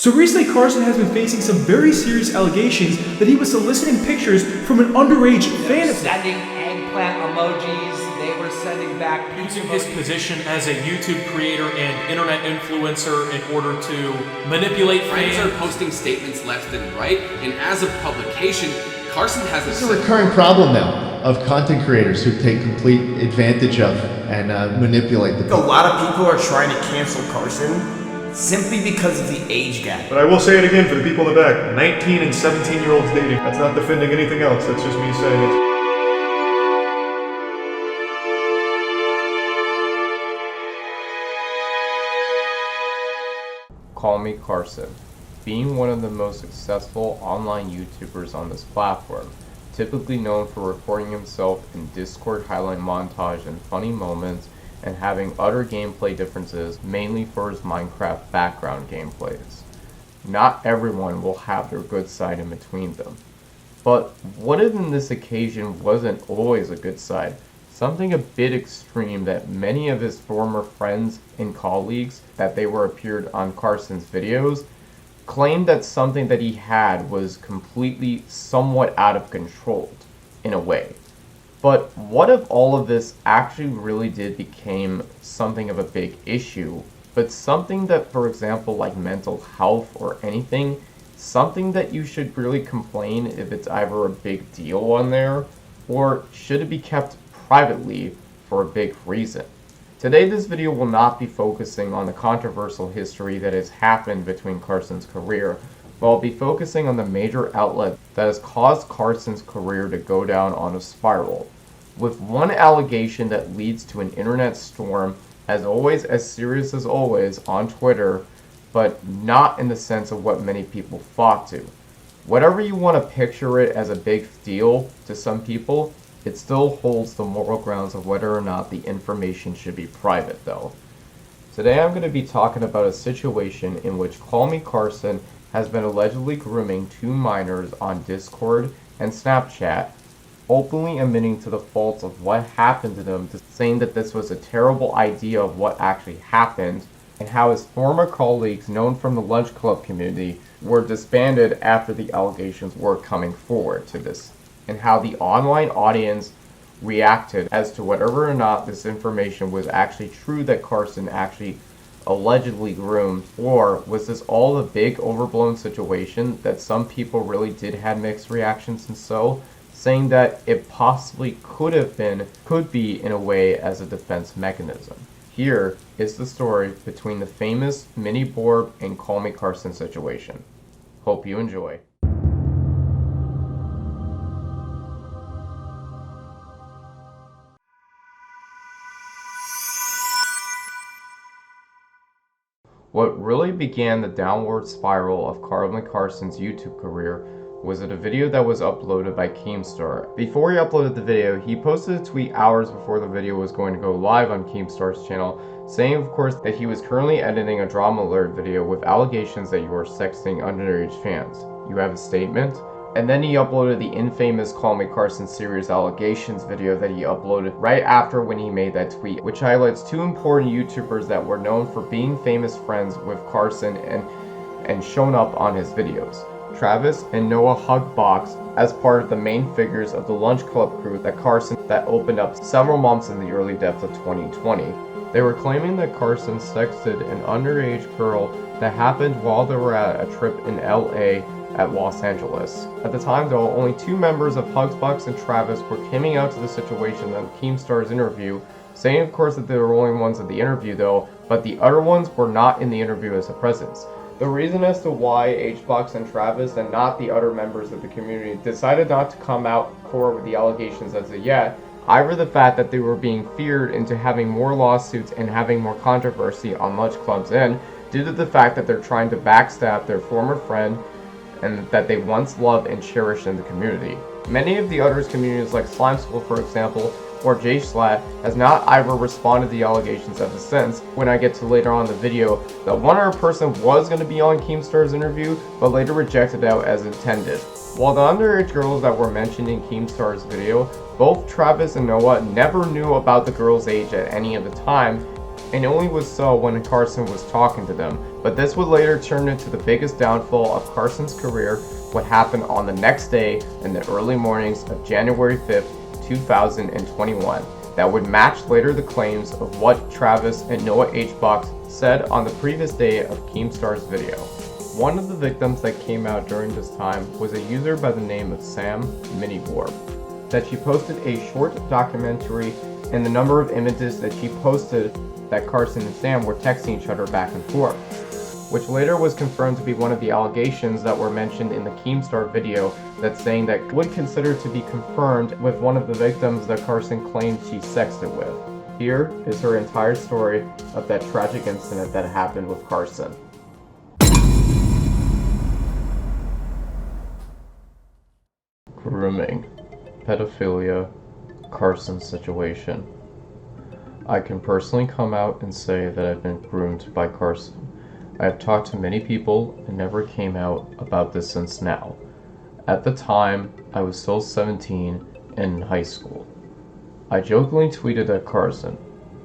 So recently, Carson has been facing some very serious allegations that he was soliciting pictures from an underage fan of sending eggplant emojis. They were sending back using his position as a YouTube creator and internet influencer in order to manipulate Friends fans. are posting statements left and right, and as a publication, Carson has It's a recurring problem now of content creators who take complete advantage of and manipulate the A lot of people are trying to cancel Carson simply because of the age gap. But I will say it again for the people in the back. 19 and 17-year-olds dating. That's not defending anything else. That's just me saying it. Callmecarson, being one of the most successful online YouTubers on this platform, typically known for recording himself in Discord highlight montage and funny moments, and having utter gameplay differences, mainly for his Minecraft background gameplays. Not everyone will have their good side in between them. But what if in this occasion wasn't always a good side? Something a bit extreme that many of his former friends and colleagues that they were appeared on Carson's videos claimed that something that he had was completely somewhat out of control in a way. But what if all of this actually really did became something of a big issue, but something that, for example, like mental health or anything, something that you should really complain if it's either a big deal on there, or should it be kept privately for a big reason? Today this video will not be focusing on the controversial history that has happened between Carson's career, but I'll be focusing on the major outlet that has caused Carson's career to go down on a spiral, with one allegation that leads to an internet storm, as always, as serious as always, on Twitter, but not in the sense of what many people thought to. Whatever you want to picture it as a big deal to some people, it still holds the moral grounds of whether or not the information should be private though. Today I'm going to be talking about a situation in which Callmecarson has been allegedly grooming two minors on Discord and Snapchat, openly admitting to the faults of what happened to them, saying that this was a terrible idea of what actually happened, and how his former colleagues known from the Lunch Club community were disbanded after the allegations were coming forward to this, and how the online audience reacted as to whether or not this information was actually true that Carson actually allegedly groomed, or was this all a big overblown situation that some people really did have mixed reactions, and so saying that it possibly could be in a way as a defense mechanism. Here is the story between the famous Mini Borb and Callmecarson situation. Hope you enjoy. What really began the downward spiral of Callmecarson's YouTube career was it a video that was uploaded by Keemstar. Before he uploaded the video, he posted a tweet hours before the video was going to go live on Keemstar's channel, saying of course that he was currently editing a drama alert video with allegations that you are sexting underage fans. You have a statement? And then he uploaded the infamous Callmecarson serious allegations video that he uploaded right after when he made that tweet, which highlights two important YouTubers that were known for being famous friends with Carson and shown up on his videos. Travis and Noah Hugbox as part of the main figures of the Lunch Club crew that opened up several months in the early depths of 2020. They were claiming that Carson sexted an underage girl that happened while they were at a trip in LA at Los Angeles. At the time though, only two members of Hugbox and Travis were coming out to the situation on Keemstar's interview, saying of course that they were only ones at the interview though, but the other ones were not in the interview as a presence. The reason as to why Hbox and Travis and not the other members of the community decided not to come out forward with the allegations as of yet, either the fact that they were being feared into having more lawsuits and having more controversy on Lunch Club's end, due to the fact that they're trying to backstab their former friend and that they once loved and cherished in the community. Many of the other communities like Slime School, for example, or JSlat has not either responded to the allegations ever since. When I get to later on in the video, that one other person was going to be on Keemstar's interview, but later rejected out as intended. While the underage girls that were mentioned in Keemstar's video, both Travis and Noah never knew about the girl's age at any of the time, and only was so when Carson was talking to them. But this would later turn into the biggest downfall of Carson's career, what happened on the next day in the early mornings of January 5th, 2021, that would match later the claims of what Travis and Noah H. Box said on the previous day of Keemstar's video. One of the victims that came out during this time was a user by the name of Sam Miniborb, that she posted a short documentary, and the number of images that she posted that Carson and Sam were texting each other back and forth, which later was confirmed to be one of the allegations that were mentioned in the Keemstar video, that's saying that would consider to be confirmed with one of the victims that Carson claimed she sexted with. Here is her entire story of that tragic incident that happened with Carson. Grooming, pedophilia, Carson's situation. I can personally come out and say that I've been groomed by Carson. I have talked to many people and never came out about this since now. At the time, I was still 17 and in high school. I jokingly tweeted at Carson,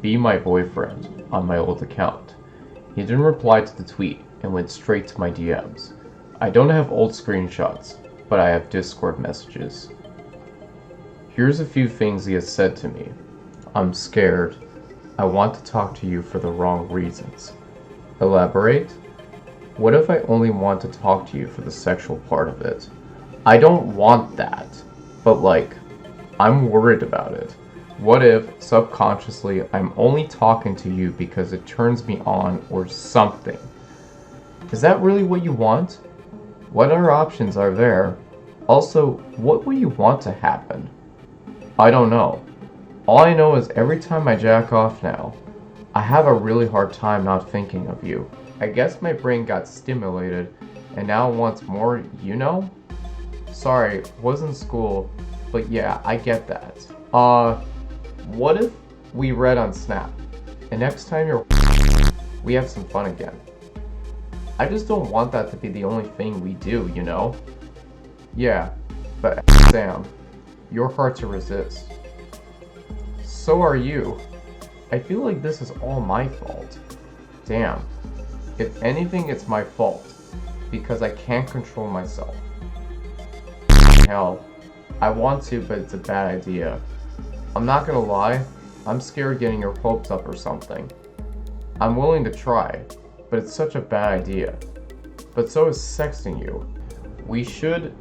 "Be my boyfriend," on my old account. He didn't reply to the tweet and went straight to my DMs. I don't have old screenshots, but I have Discord messages. Here's a few things he has said to me. "I'm scared. I want to talk to you for the wrong reasons." Elaborate? What if I only want to talk to you for the sexual part of it? I don't want that, but like, I'm worried about it. What if, subconsciously, I'm only talking to you because it turns me on or something? Is that really what you want? What other options are there? Also, what would you want to happen? I don't know. All I know is every time I jack off now, I have a really hard time not thinking of you. I guess my brain got stimulated and now wants more, you know? Sorry, wasn't school, but yeah, I get that. What if we read on Snap, and next time we have some fun again? I just don't want that to be the only thing we do, you know? Yeah, but Sam, you're hard to resist. So are you. I feel like this is all my fault. Damn. If anything, it's my fault, because I can't control myself. Hell, I want to, but it's a bad idea. I'm not gonna lie, I'm scared getting your hopes up or something. I'm willing to try, but it's such a bad idea. But so is sexting you. We should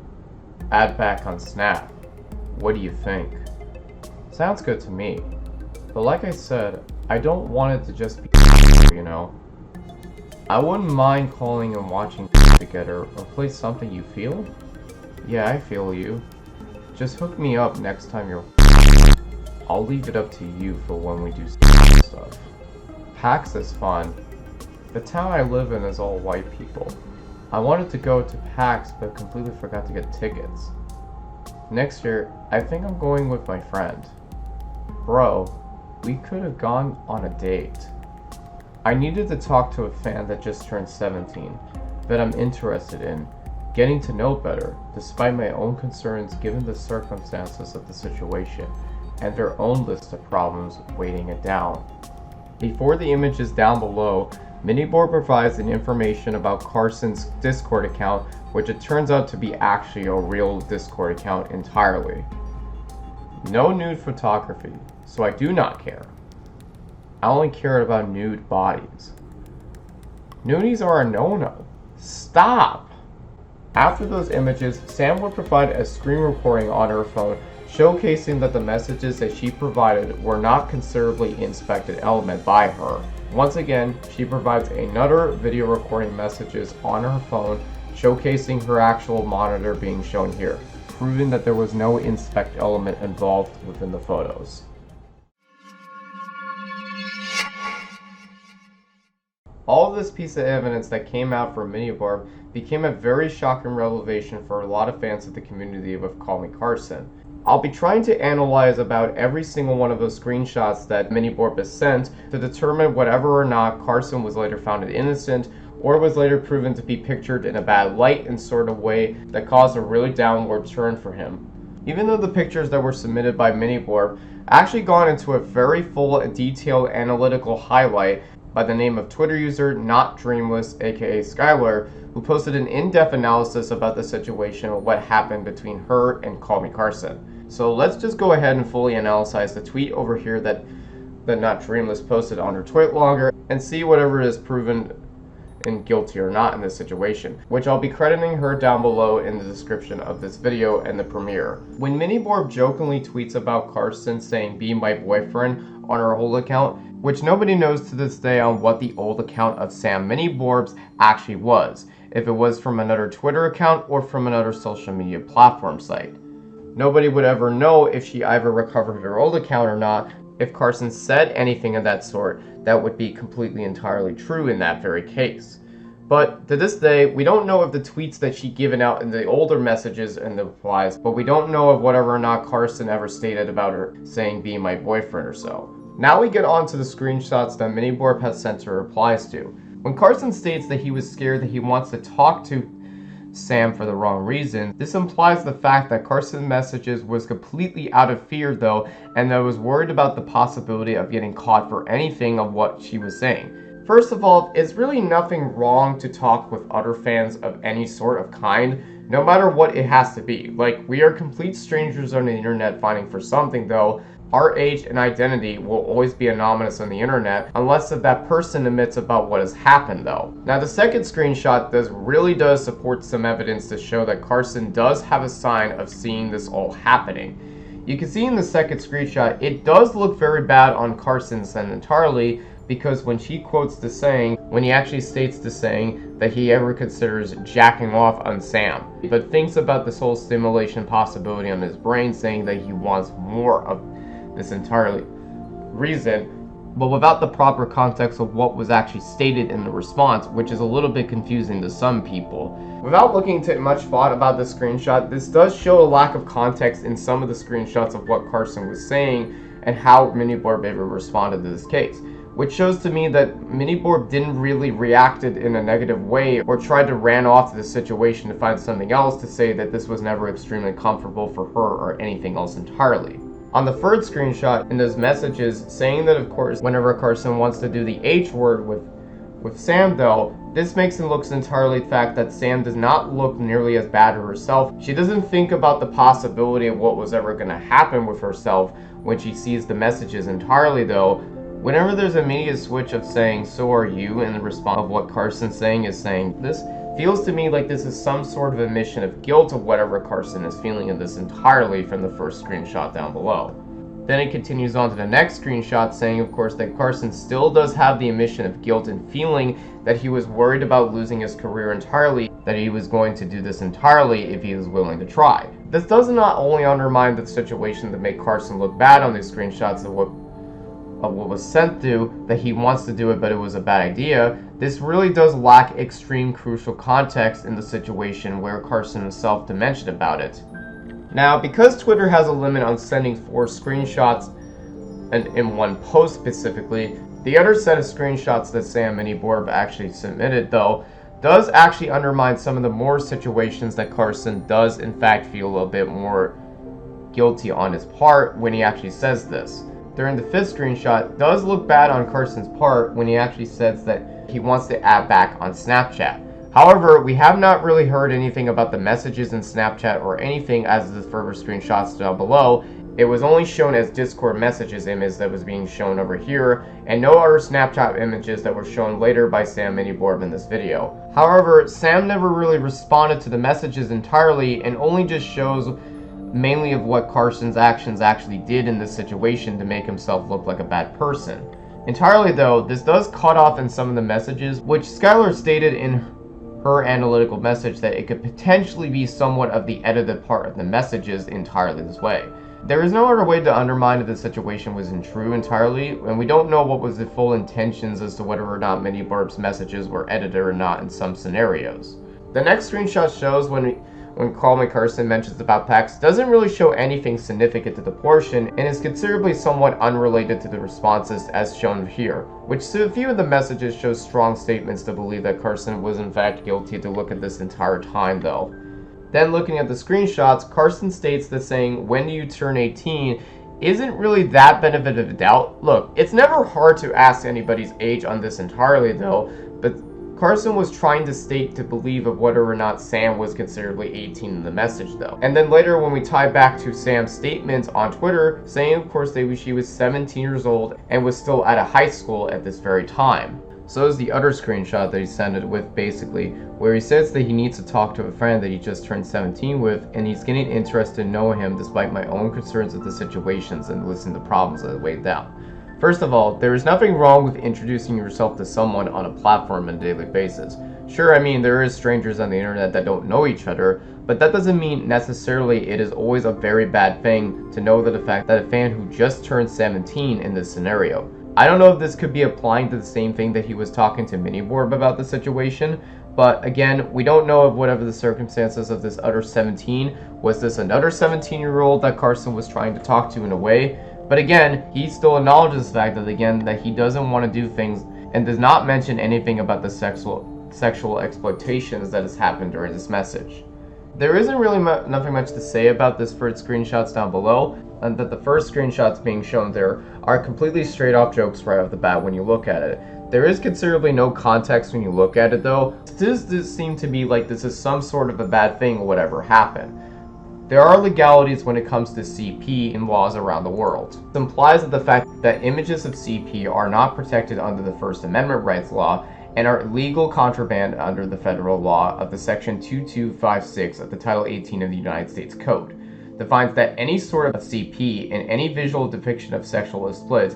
add back on Snap. What do you think? Sounds good to me. But like I said, I don't want it to just be, you know? I wouldn't mind calling and watching together or play something you feel. Yeah, I feel you. Just hook me up next time you're. I'll leave it up to you for when we do stuff. PAX is fun. The town I live in is all white people. I wanted to go to PAX but completely forgot to get tickets. Next year, I think I'm going with my friend. Bro, we could have gone on a date. I needed to talk to a fan that just turned 17, that I'm interested in, getting to know better, despite my own concerns given the circumstances of the situation, and their own list of problems weighing it down. Before the images down below, Miniboard provides an information about Carson's Discord account, which it turns out to be actually a real Discord account entirely. No nude photography, so I do not care. I only care about nude bodies. Nudies are a no-no. Stop! After those images, Sam would provide a screen recording on her phone showcasing that the messages that she provided were not considerably inspected element by her. Once again, she provides another video recording messages on her phone showcasing her actual monitor being shown here, proving that there was no inspect element involved within the photos. All of this piece of evidence that came out from Minibarb became a very shocking revelation for a lot of fans of the community of Callmecarson. I'll be trying to analyze about every single one of those screenshots that Miniborb has sent to determine whether or not Carson was later found innocent or was later proven to be pictured in a bad light and sort of way that caused a really downward turn for him. Even though the pictures that were submitted by Miniborb actually gone into a very full and detailed analytical highlight by the name of Twitter user NotDreamless aka Skylar, who posted an in-depth analysis about the situation and what happened between her and Callmecarson. So let's just go ahead and fully analyze the tweet over here that NotDreamless posted on her tweet logger and see whatever is proven and guilty or not in this situation, which I'll be crediting her down below in the description of this video and the premiere. When Miniborb jokingly tweets about Carson saying "be my boyfriend" on her old account, which nobody knows to this day on what the old account of Sam Miniborb's actually was, if it was from another Twitter account or from another social media platform site. Nobody would ever know if she either recovered her old account or not. If Carson said anything of that sort, that would be completely entirely true in that very case. But to this day, we don't know if the tweets that she given out in the older messages and the replies, but we don't know of whatever or not Carson ever stated about her saying "be my boyfriend" or so. Now we get on to the screenshots that Miniborb has sent her replies to. When Carson states that he was scared that he wants to talk to Sam for the wrong reason, this implies the fact that Carson's messages was completely out of fear though, and that was worried about the possibility of getting caught for anything of what she was saying. First of all, it's really nothing wrong to talk with other fans of any sort of kind, no matter what it has to be. Like, we are complete strangers on the internet fighting for something though. Our age and identity will always be anonymous on the internet unless that person admits about what has happened though. Now the second screenshot really does support some evidence to show that Carson does have a sign of seeing this all happening. You can see in the second screenshot, it does look very bad on Carson's end entirely, because when she quotes the saying, when he actually states the saying that he ever considers jacking off on Sam, but thinks about this whole stimulation possibility on his brain, saying that he wants more of this entirely reason, but without the proper context of what was actually stated in the response, which is a little bit confusing to some people. Without looking into much thought about this screenshot, this does show a lack of context in some of the screenshots of what Carson was saying and how Miniborb ever responded to this case, which shows to me that Miniborb didn't really react in a negative way or tried to ran off to the situation to find something else to say that this was never extremely comfortable for her or anything else entirely. On the third screenshot, in those messages, saying that of course whenever Carson wants to do the H word with Sam though, this makes it look entirely the fact that Sam does not look nearly as bad to herself. She doesn't think about the possibility of what was ever going to happen with herself when she sees the messages entirely though. Whenever there's an immediate switch of saying "so are you" in the response of what Carson's saying is saying, this feels to me like this is some sort of admission of guilt of whatever Carson is feeling in this entirely from the first screenshot down below. Then it continues on to the next screenshot saying of course that Carson still does have the admission of guilt and feeling that he was worried about losing his career entirely, that he was going to do this entirely if he was willing to try. This does not only undermine the situation to make Carson look bad on these screenshots of what was sent to, that he wants to do it but it was a bad idea. This really does lack extreme crucial context in the situation where Carson himself mentioned about it. Now, because Twitter has a limit on sending 4 screenshots and in one post specifically, the other set of screenshots that Sam Miniborb actually submitted though does actually undermine some of the more situations that Carson does in fact feel a little bit more guilty on his part when he actually says this. During the 5th screenshot, does look bad on Carson's part when he actually says that he wants to add back on Snapchat. However, we have not really heard anything about the messages in Snapchat or anything as the further screenshots down below. It was only shown as Discord messages image that was being shown over here, and no other Snapchat images that were shown later by Sam Miniborb in this video. However, Sam never really responded to the messages entirely and only just shows mainly of what Carson's actions actually did in this situation to make himself look like a bad person. Entirely though, this does cut off in some of the messages, which Skylar stated in her analytical message that it could potentially be somewhat of the edited part of the messages entirely this way. There is no other way to undermine if the situation wasn't true entirely, and we don't know what was the full intentions as to whether or not Miniborb's messages were edited or not in some scenarios. The next screenshot shows when Callmecarson mentions about PAX doesn't really show anything significant to the portion and is considerably somewhat unrelated to the responses as shown here, which to a few of the messages shows strong statements to believe that Carson was in fact guilty to look at this entire time though. Then looking at the screenshots, Carson states that saying, "When do you turn 18?" isn't really that benefit of a doubt. Look, it's never hard to ask anybody's age on this entirely though, but Carson was trying to state to believe of whether or not Sam was considerably 18 in the message though. And then later when we tie back to Sam's statements on Twitter, saying of course she was 17 years old and was still at a high school at this very time. So is the other screenshot that he sent it with, basically, where he says that he needs to talk to a friend that he just turned 17 with, and he's getting interested to know him despite my own concerns with the situations and listen to problems that weighed down. First of all, there is nothing wrong with introducing yourself to someone on a platform on a daily basis. Sure, I mean, there is strangers on the internet that don't know each other, but that doesn't mean necessarily it is always a very bad thing to know the fact that a fan who just turned 17 in this scenario. I don't know if this could be applying to the same thing that he was talking to Miniborb about the situation, but again, we don't know of whatever the circumstances of this other 17. Was this another 17-year-old that Carson was trying to talk to in a way? But again, he still acknowledges the fact that he doesn't want to do things and does not mention anything about the sexual exploitations that has happened during this message. There isn't really nothing much to say about this for its screenshots down below, and that the first screenshots being shown there are completely straight off jokes right off the bat when you look at it. There is considerably no context when you look at it though. This does seem to be like this is some sort of a bad thing or whatever happened. There are legalities when it comes to CP in laws around the world. This implies that the fact that images of CP are not protected under the First Amendment rights law and are illegal contraband under the federal law of the section 2256 of the Title 18 of the United States Code. Defines that any sort of CP in any visual depiction of sexual exploits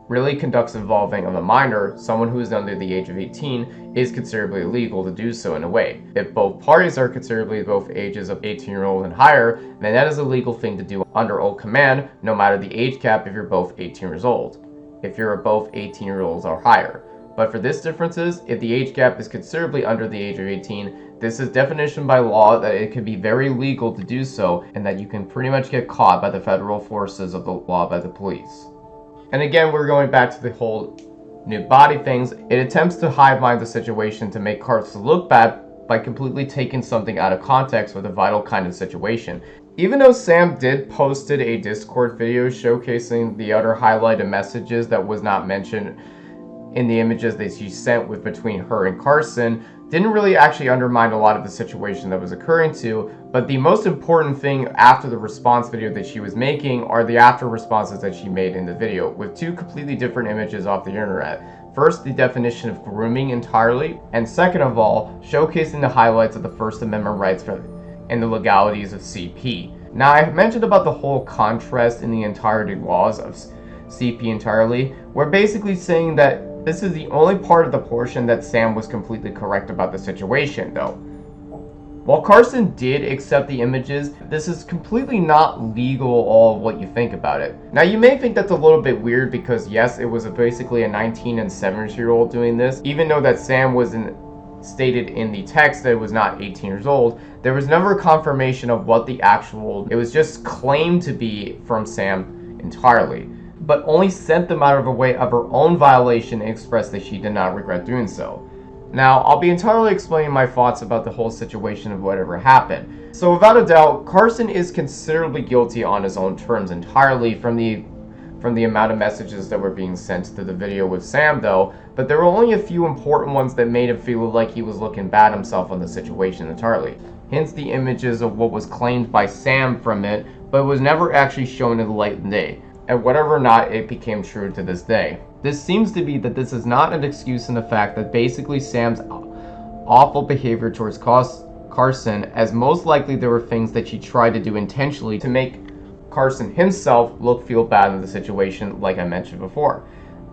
really conducts involving of a minor, someone who is under the age of 18, is considerably illegal to do so in a way. If both parties are considerably both ages of 18-year-old and higher, then that is a legal thing to do under old command, no matter the age cap if you're both 18 years old. If you're both 18-year-olds or higher. But for this differences, if the age gap is considerably under the age of 18, this is definition by law that it can be very legal to do so, and that you can pretty much get caught by the federal forces of the law by the police. And again, we're going back to the whole nude body things. It attempts to hive mind the situation to make Carson look bad by completely taking something out of context with a vital kind of situation. Even though Sam did posted a Discord video showcasing the other highlighted messages that was not mentioned in the images that she sent with between her and Carson, didn't really actually undermine a lot of the situation that was occurring to, but the most important thing after the response video that she was making are the after responses that she made in the video, with two completely different images off the internet. First, the definition of grooming entirely, and second of all, showcasing the highlights of the First Amendment rights and the legalities of CP. Now, I mentioned about the whole contrast in the entirety laws of CP entirely. We're basically saying that this is the only part of the portion that Sam was completely correct about the situation, though. While Carson did accept the images, this is completely not legal all of what you think about it. Now, you may think that's a little bit weird because, yes, it was basically a 19 and 7-year-old doing this, even though that Sam was stated in the text that it was not 18 years old. There was never confirmation of what the actual, it was just claimed to be from Sam entirely, but only sent them out of a way of her own violation and expressed that she did not regret doing so. Now, I'll be entirely explaining my thoughts about the whole situation of whatever happened. So without a doubt, Carson is considerably guilty on his own terms entirely from the amount of messages that were being sent to the video with Sam though, but there were only a few important ones that made him feel like he was looking bad himself on the situation entirely. Hence the images of what was claimed by Sam from it, but was never actually shown in the light of day, and whether or not it became true to this day. This seems to be that this is not an excuse in the fact that basically Sam's awful behavior towards Carson, as most likely there were things that she tried to do intentionally to make Carson himself feel bad in the situation, like I mentioned before.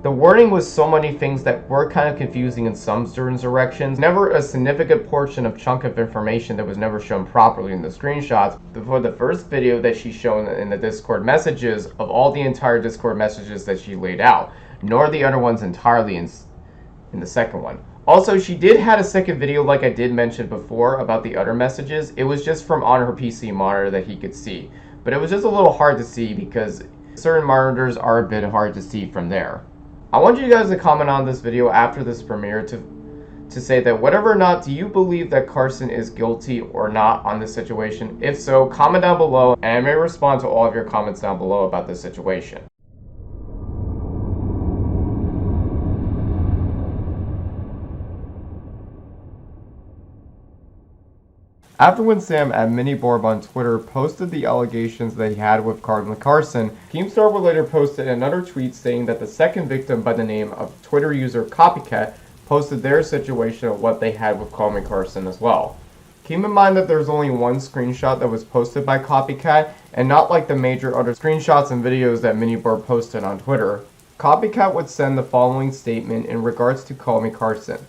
The wording was so many things that were kind of confusing in some certain directions. Never a significant portion of chunk of information that was never shown properly in the screenshots. Before the first video that she shown in the Discord messages of all the entire Discord messages that she laid out, nor the other ones entirely in the second one. Also, she did had a second video like I did mention before about the other messages. It was just from on her PC monitor that he could see. But it was just a little hard to see because certain monitors are a bit hard to see from there. I want you guys to comment on this video after this premiere to to say that whether or not do you believe that Carson is guilty or not on this situation. If so, comment down below and I may respond to all of your comments down below about this situation. After when Sam at Miniborb on Twitter posted the allegations that he had with Callmecarson, Keemstar would later posted another tweet saying that the second victim by the name of Twitter user Copycat posted their situation of what they had with Callmecarson as well. Keep in mind that there's only one screenshot that was posted by Copycat, and not like the major other screenshots and videos that Miniborb posted on Twitter. Copycat would send the following statement in regards to Callmecarson.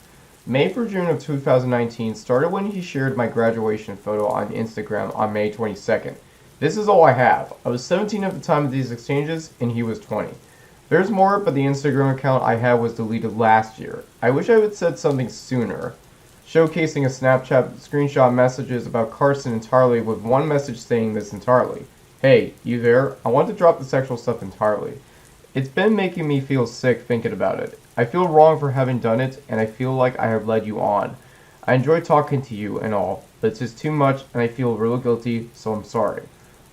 May through June of 2019 started when he shared my graduation photo on Instagram on May 22nd. This is all I have. I was 17 at the time of these exchanges, and he was 20. There's more, but the Instagram account I had was deleted last year. I wish I would said something sooner. Showcasing a Snapchat screenshot messages about Carson entirely with one message saying this entirely. Hey, you there? I want to drop the sexual stuff entirely. It's been making me feel sick thinking about it. I feel wrong for having done it, and I feel like I have led you on. I enjoy talking to you and all, but it's just too much and I feel real guilty, so I'm sorry.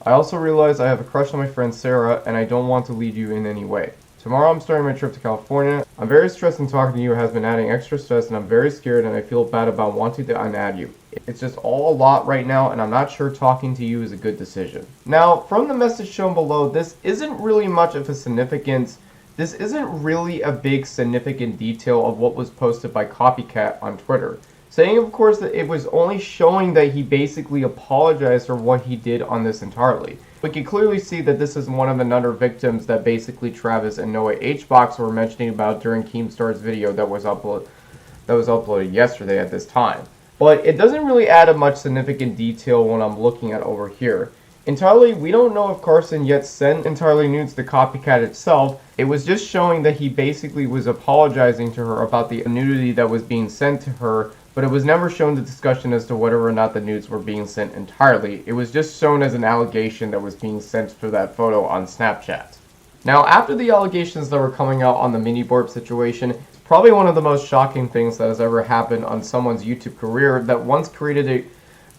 I also realize I have a crush on my friend Sarah, and I don't want to lead you in any way. Tomorrow I'm starting my trip to California. I'm very stressed and talking to you has been adding extra stress, and I'm very scared and I feel bad about wanting to unadd you. It's just all a lot right now, and I'm not sure talking to you is a good decision. Now, from the message shown below, this isn't really much of a significance. This isn't really a big significant detail of what was posted by Copycat on Twitter. Saying, of course, that it was only showing that he basically apologized for what he did on this entirely. We can clearly see that this is one of another victims that basically Travis and Noah Hbox were mentioning about during Keemstar's video that was uploaded yesterday at this time. But it doesn't really add a much significant detail when I'm looking at over here. Entirely, we don't know if Carson yet sent entirely nudes to Copycat itself. It was just showing that he basically was apologizing to her about the nudity that was being sent to her, but it was never shown the discussion as to whether or not the nudes were being sent entirely. It was just shown as an allegation that was being sent for that photo on Snapchat. Now, after the allegations that were coming out on the Miniborb situation, it's probably one of the most shocking things that has ever happened on someone's YouTube career that once created a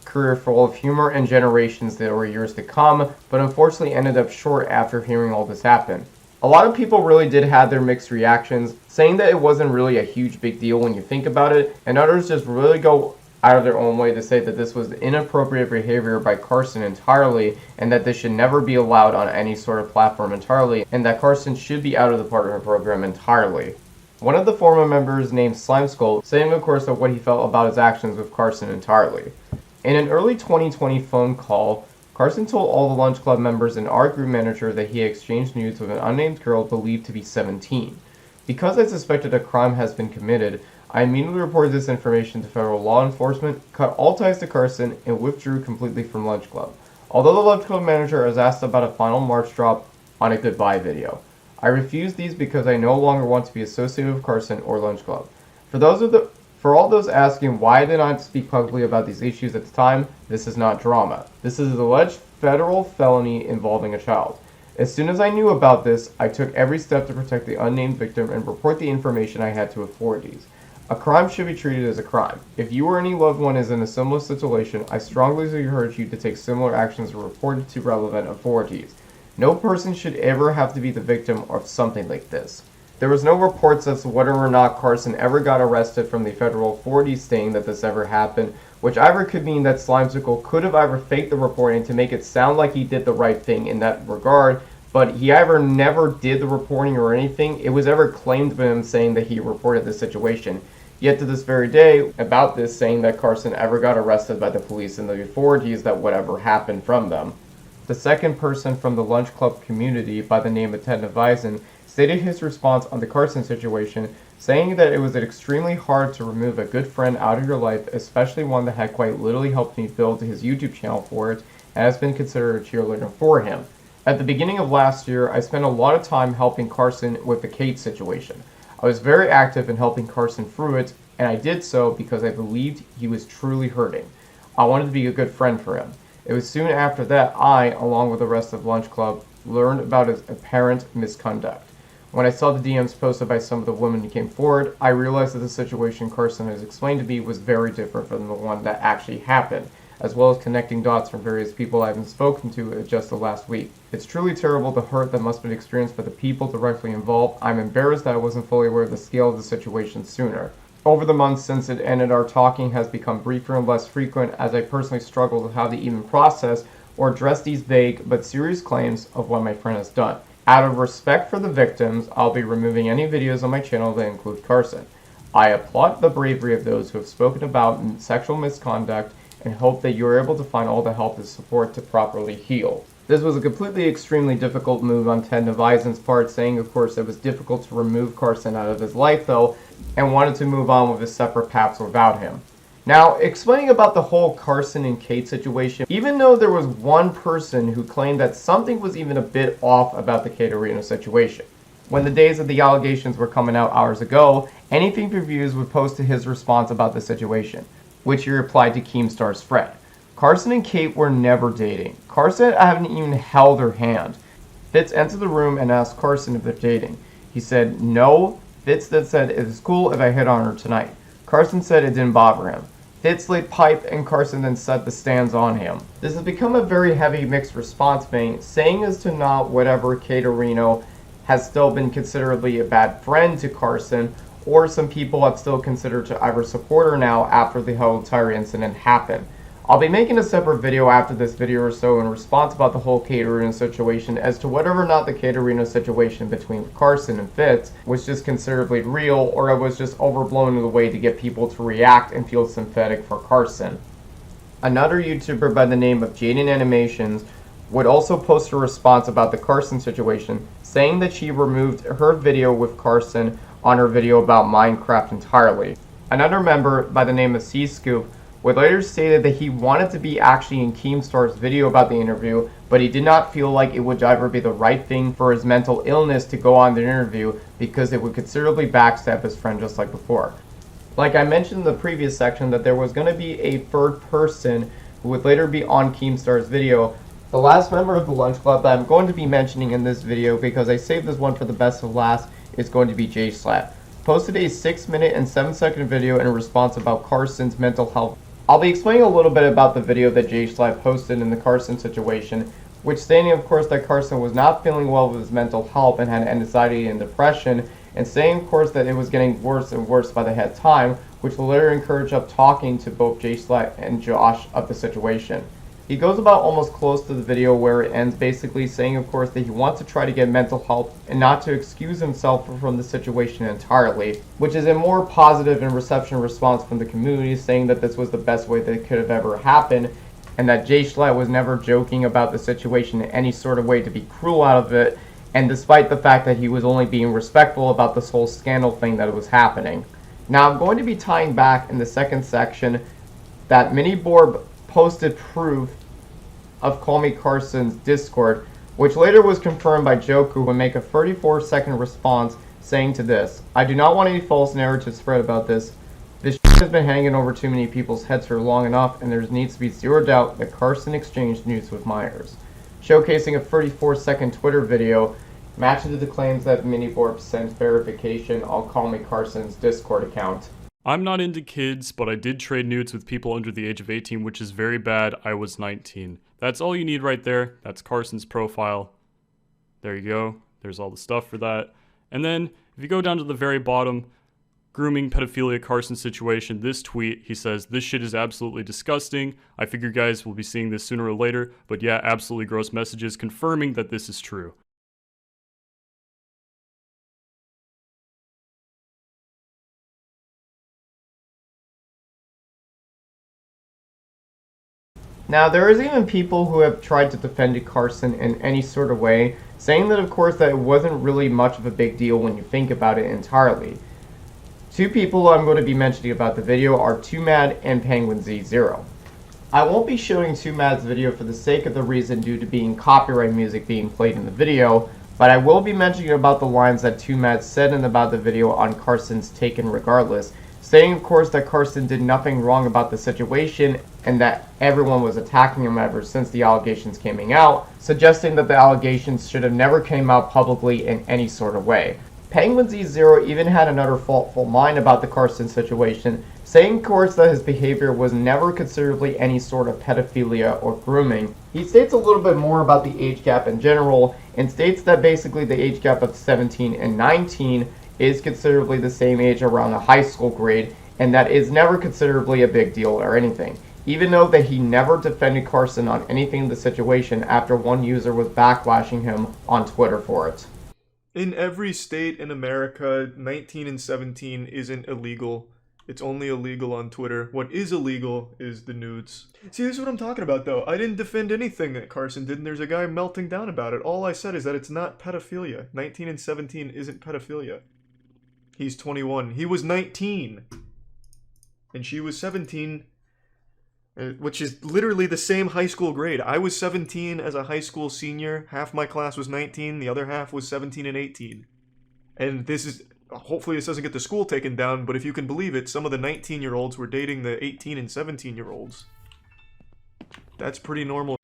career full of humor and generations that were years to come, but unfortunately ended up short after hearing all this happen. A lot of people really did have their mixed reactions, saying that it wasn't really a huge big deal when you think about it, and others just really go out of their own way to say that this was inappropriate behavior by Carson entirely, and that this should never be allowed on any sort of platform entirely, and that Carson should be out of the partner program entirely. One of the former members named Slimeskull saying of course of what he felt about his actions with Carson entirely. In an early 2020 phone call, Carson told all the Lunch Club members and our group manager that he exchanged nudes with an unnamed girl believed to be 17. Because I suspected a crime has been committed, I immediately reported this information to federal law enforcement, cut all ties to Carson, and withdrew completely from Lunch Club. Although the Lunch Club manager has asked about a final March drop on a goodbye video. I refused these because I no longer want to be associated with Carson or Lunch Club. For all those asking why I did not speak publicly about these issues at the time, this is not drama. This is an alleged federal felony involving a child. As soon as I knew about this, I took every step to protect the unnamed victim and report the information I had to authorities. A crime should be treated as a crime. If you or any loved one is in a similar situation, I strongly encourage you to take similar actions and report it to relevant authorities. No person should ever have to be the victim of something like this. There was no reports as to whether or not Carson ever got arrested from the federal authorities saying that this ever happened, which either could mean that Slimesicle could have either faked the reporting to make it sound like he did the right thing in that regard, but he either never did the reporting or anything. It was ever claimed by him saying that he reported the situation. Yet to this very day, about this saying that Carson ever got arrested by the police and the authorities that whatever happened from them. The second person from the Lunch Club community by the name of Ted Nevison stated his response on the Carson situation, saying that it was extremely hard to remove a good friend out of your life, especially one that had quite literally helped me build his YouTube channel for it, and has been considered a cheerleader for him. At the beginning of last year, I spent a lot of time helping Carson with the Kate situation. I was very active in helping Carson through it, and I did so because I believed he was truly hurting. I wanted to be a good friend for him. It was soon after that I, along with the rest of Lunch Club, learned about his apparent misconduct. When I saw the DMs posted by some of the women who came forward, I realized that the situation Carson has explained to me was very different from the one that actually happened, as well as connecting dots from various people I've been spoken to just the last week. It's truly terrible, the hurt that must have been experienced by the people directly involved. I'm embarrassed that I wasn't fully aware of the scale of the situation sooner. Over the months since it ended, our talking has become briefer and less frequent, as I personally struggle with how to even process or address these vague but serious claims of what my friend has done. Out of respect for the victims, I'll be removing any videos on my channel that include Carson. I applaud the bravery of those who have spoken about sexual misconduct and hope that you are able to find all the help and support to properly heal. This was a completely extremely difficult move on Ted Nevisen's part, saying of course it was difficult to remove Carson out of his life though, and wanted to move on with his separate paths without him. Now, explaining about the whole Carson and Kate situation, even though there was one person who claimed that something was even a bit off about the Kate Arena situation. When the days of the allegations were coming out hours ago, Anything for Views would post to his response about the situation, which he replied to Keemstar's Fred. Carson and Kate were never dating. Carson hadn't even held her hand. Fitz entered the room and asked Carson if they're dating. He said no. Fitz then said it is cool if I hit on her tonight. Carson said it didn't bother him. Fitz laid pipe and Carson then set the stands on him. This has become a very heavy mixed response vein, saying as to not whatever Kate Areno has still been considerably a bad friend to Carson, or some people have still considered to either support her now after the whole entire incident happened. I'll be making a separate video after this video or so in response about the whole Kate Areno situation as to whether or not the Kate Areno situation between Carson and Fitz was just considerably real, or it was just overblown in a way to get people to react and feel sympathetic for Carson. Another YouTuber by the name of Jaden Animations would also post a response about the Carson situation, saying that she removed her video with Carson on her video about Minecraft entirely. Another member by the name of C-Scoop would later stated that he wanted to be actually in Keemstar's video about the interview, but he did not feel like it would ever be the right thing for his mental illness to go on the interview because it would considerably backstab his friend just like before. Like I mentioned in the previous section that there was going to be a third person who would later be on Keemstar's video. The last member of the Lunch Club that I'm going to be mentioning in this video, because I saved this one for the best of last, is going to be J Slap. Posted a 6-minute and 7-second video in response about Carson's mental health. I'll be explaining a little bit about the video that J Slap posted in the Carson situation, which stating of course that Carson was not feeling well with his mental health and had anxiety and depression, and saying of course that it was getting worse and worse by the head time, which will later encourage up talking to both J Slap and Josh of the situation. He goes about almost close to the video where it ends basically saying of course that he wants to try to get mental help and not to excuse himself from the situation entirely, which is a more positive and reception response from the community, saying that this was the best way that it could have ever happened and that Jay Schlatt was never joking about the situation in any sort of way to be cruel out of it, and despite the fact that he was only being respectful about this whole scandal thing that was happening. Now I'm going to be tying back in the second section that Miniborb posted proof of Callmecarson's Discord, which later was confirmed by Joku, who would make a 34-second response saying to this, I do not want any false narrative spread about this. This shit has been hanging over too many people's heads for long enough, and there needs to be zero doubt that Carson exchanged nudes with Myers. Showcasing a 34-second Twitter video matching to the claims that Miniborb sent verification on Callmecarson's Discord account. I'm not into kids, but I did trade nudes with people under the age of 18, which is very bad. I was 19. That's all you need right there. That's Carson's profile. There you go. There's all the stuff for that. And then, if you go down to the very bottom, grooming pedophilia Carson situation, this tweet, he says, this shit is absolutely disgusting. I figure you guys will be seeing this sooner or later, but yeah, absolutely gross messages confirming that this is true. Now, there is even people who have tried to defend Carson in any sort of way, saying that of course that it wasn't really much of a big deal when you think about it entirely. Two people I'm going to be mentioning about the video are 2Mad and Penguin Z0. I won't be showing 2Mad's video for the sake of the reason due to being copyright music being played in the video, but I will be mentioning about the lines that 2Mad said in about the video on Carson's Taken Regardless, saying of course that Carson did nothing wrong about the situation and that everyone was attacking him ever since the allegations came out, suggesting that the allegations should have never came out publicly in any sort of way. Penguin Z0 even had another thoughtful mind about the Carson situation, saying of course that his behavior was never considerably any sort of pedophilia or grooming. He states a little bit more about the age gap in general, and states that basically the age gap of 17 and 19 is considerably the same age around a high school grade, and that is never considerably a big deal or anything. Even though that he never defended Carson on anything in the situation after one user was backlashing him on Twitter for it. In every state in America, 19 and 17 isn't illegal. It's only illegal on Twitter. What is illegal is the nudes. See, this is what I'm talking about, though. I didn't defend anything that Carson did, and there's a guy melting down about it. All I said is that it's not pedophilia. 19 and 17 isn't pedophilia. He's 21. He was 19. And she was 17, which is literally the same high school grade. I was 17 as a high school senior. Half my class was 19. The other half was 17 and 18. And this is... hopefully this doesn't get the school taken down, but if you can believe it, some of the 19-year-olds were dating the 18 and 17-year-olds. That's pretty normal.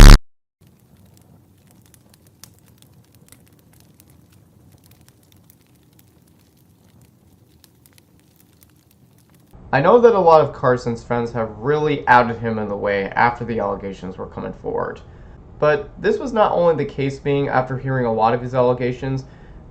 I know that a lot of Carson's friends have really outed him in the way after the allegations were coming forward. But this was not only the case being after hearing a lot of his allegations.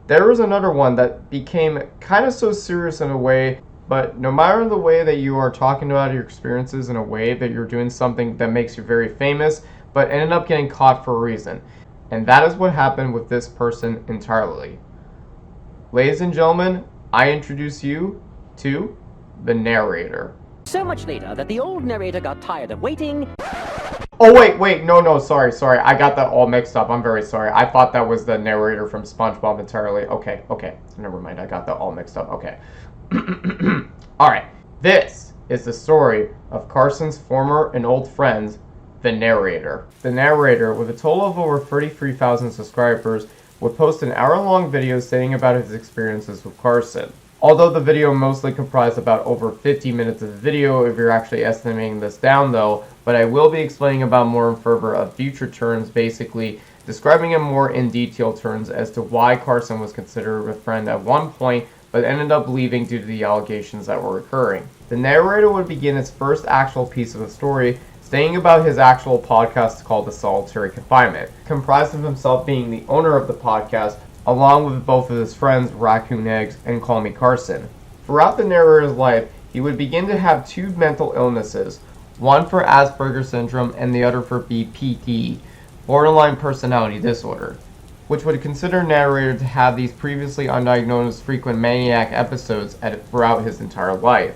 There was another one that became kind of so serious in a way, but no matter the way that you are talking about your experiences in a way that you're doing something that makes you very famous, but ended up getting caught for a reason. And that is what happened with this person entirely. Ladies and gentlemen, I introduce you to the narrator. So much later that the old narrator got tired of waiting. Oh, wait, no, sorry, I got that all mixed up, I'm very sorry. I thought that was the narrator from SpongeBob entirely. Okay, never mind, I got that all mixed up, okay. Alright, this is the story of Carson's former and old friends, the narrator. The narrator, with a total of over 33,000 subscribers, would post an hour-long video saying about his experiences with Carson. Although the video mostly comprised about over 50 minutes of the video if you're actually estimating this down though, but I will be explaining about more in further of future turns, basically describing in more in detail terms as to why Carson was considered a friend at one point, but ended up leaving due to the allegations that were occurring. The narrator would begin his first actual piece of the story, saying about his actual podcast called The Solitary Confinement, comprised of himself being the owner of the podcast, along with both of his friends, Raccoon Eggs and Callmecarson. Throughout the narrator's life, he would begin to have two mental illnesses, one for Asperger's syndrome and the other for BPD, borderline personality disorder, which would consider narrator to have these previously undiagnosed frequent maniac episodes throughout his entire life.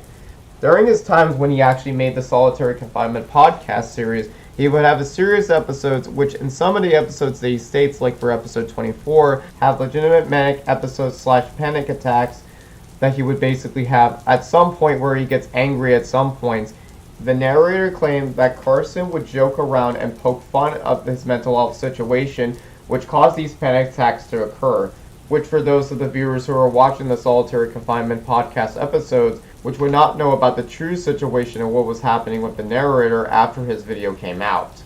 During his times when he actually made the Solitary Confinement podcast series, he would have a series of episodes, which in some of the episodes that he states, like for episode 24, have legitimate manic episodes / panic attacks that he would basically have at some point where he gets angry at some points. The narrator claimed that Carson would joke around and poke fun of his mental health situation, which caused these panic attacks to occur, which for those of the viewers who are watching the Solitary Confinement podcast episodes, which would not know about the true situation and what was happening with the narrator after his video came out.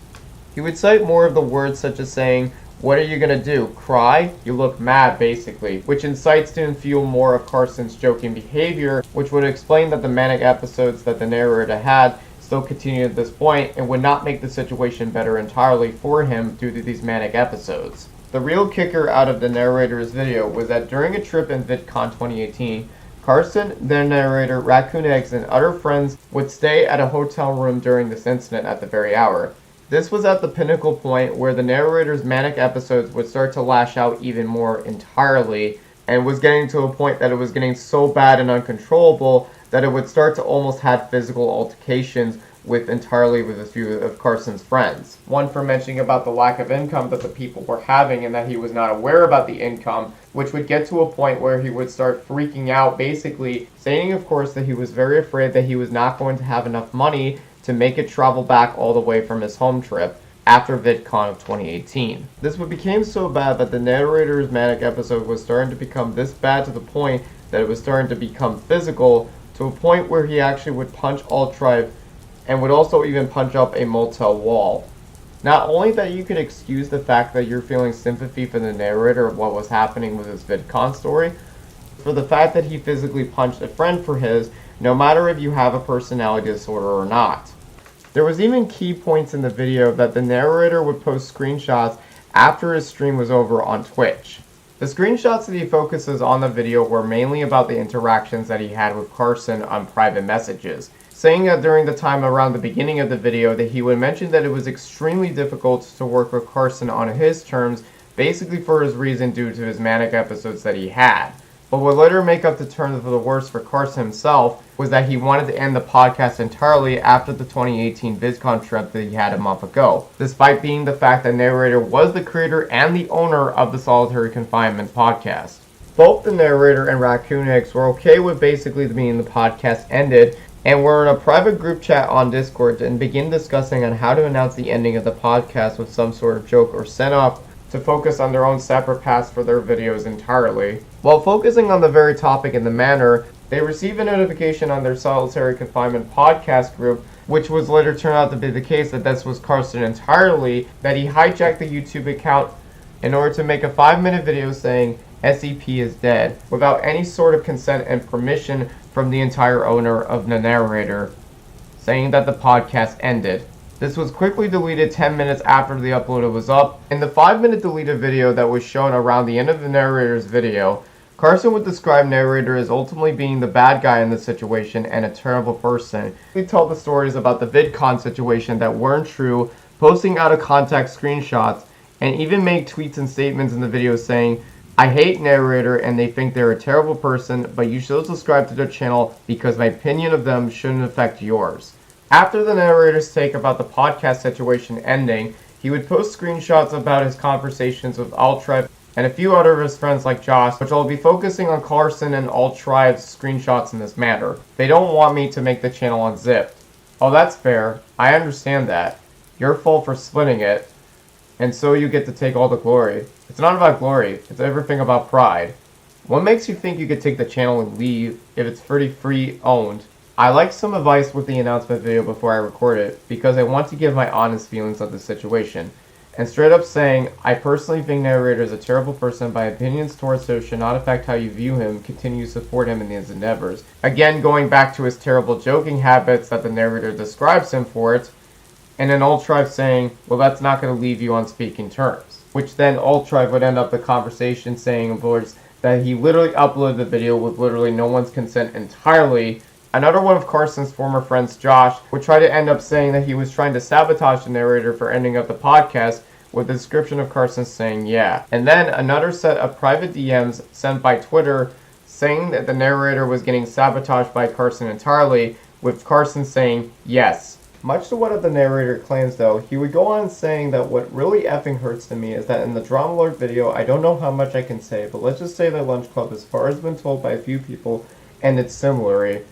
He would cite more of the words such as saying, "What are you gonna do? Cry? You look mad," basically, which incites to and fuel more of Carson's joking behavior, which would explain that the manic episodes that the narrator had still continue at this point and would not make the situation better entirely for him due to these manic episodes. The real kicker out of the narrator's video was that during a trip in VidCon 2018, Carson, the narrator, Raccoon Eggs, and other friends would stay at a hotel room during this incident at the very hour. This was at the pinnacle point where the narrator's manic episodes would start to lash out even more entirely, and was getting to a point that it was getting so bad and uncontrollable that it would start to almost have physical altercations with a few of Carson's friends. One for mentioning about the lack of income that the people were having and that he was not aware about the income, which would get to a point where he would start freaking out, basically saying of course that he was very afraid that he was not going to have enough money to make it travel back all the way from his home trip after VidCon of 2018. This became so bad that the narrator's manic episode was starting to become this bad to the point that it was starting to become physical, to a point where he actually would punch Alt-Tribe and would also even punch up a motel wall. Not only that you could excuse the fact that you're feeling sympathy for the narrator of what was happening with his VidCon story, for the fact that he physically punched a friend for his, no matter if you have a personality disorder or not. There was even key points in the video that the narrator would post screenshots after his stream was over on Twitch. The screenshots that he focuses on the video were mainly about the interactions that he had with Carson on private messages, saying that during the time around the beginning of the video that he would mention that it was extremely difficult to work with Carson on his terms, basically for his reason due to his manic episodes that he had. But what later make up the turn for the worse for Carson himself was that he wanted to end the podcast entirely after the 2018 VidCon trip that he had a month ago, despite being the fact that narrator was the creator and the owner of the Solitary Confinement podcast. Both the narrator and Raccoon Eggs were okay with basically being the podcast ended, and we're in a private group chat on Discord and begin discussing on how to announce the ending of the podcast with some sort of joke or send off to focus on their own separate paths for their videos entirely. While focusing on the very topic in the manner, they receive a notification on their Solitary Confinement podcast group, which was later turned out to be the case that this was Carson entirely, that he hijacked the YouTube account in order to make a 5-minute video saying SEP is dead, without any sort of consent and permission from the entire owner of the narrator, saying that the podcast ended. This was quickly deleted 10 minutes after the upload was up. In the 5-minute deleted video that was shown around the end of the narrator's video, Carson would describe narrator as ultimately being the bad guy in the situation and a terrible person. He told the stories about the VidCon situation that weren't true, posting out of context screenshots, and even made tweets and statements in the video saying, "I hate narrator and they think they're a terrible person, but you should subscribe to their channel because my opinion of them shouldn't affect yours." After the narrator's take about the podcast situation ending, he would post screenshots about his conversations with Alt-Tribe and a few other of his friends like Josh, which I'll be focusing on Carson and Alt-Tribe's screenshots in this manner. They don't want me to make the channel unzipped. Oh, that's fair. I understand that. Your fault for splitting it, and so you get to take all the glory. It's not about glory, it's everything about pride. What makes you think you could take the channel and leave if it's pretty free owned? I like some advice with the announcement video before I record it because I want to give my honest feelings of the situation. And straight up saying, I personally think narrator is a terrible person, my opinions towards him should not affect how you view him, continue to support him in his endeavors. Again, going back to his terrible joking habits that the narrator describes him for it, and then Alt-Tribe saying, well, that's not going to leave you on speaking terms. Which then Alt-Tribe would end up the conversation saying, of course, that he literally uploaded the video with literally no one's consent entirely. Another one of Carson's former friends, Josh, would try to end up saying that he was trying to sabotage the narrator for ending up the podcast with the description of Carson saying yeah. And then another set of private DMs sent by Twitter saying that the narrator was getting sabotaged by Carson entirely, with Carson saying yes. Much to what the narrator claims though, he would go on saying that what really effing hurts to me is that in the Drama Lord video, I don't know how much I can say, but let's just say that Lunch Club as far has been told by a few people, and it's similarly.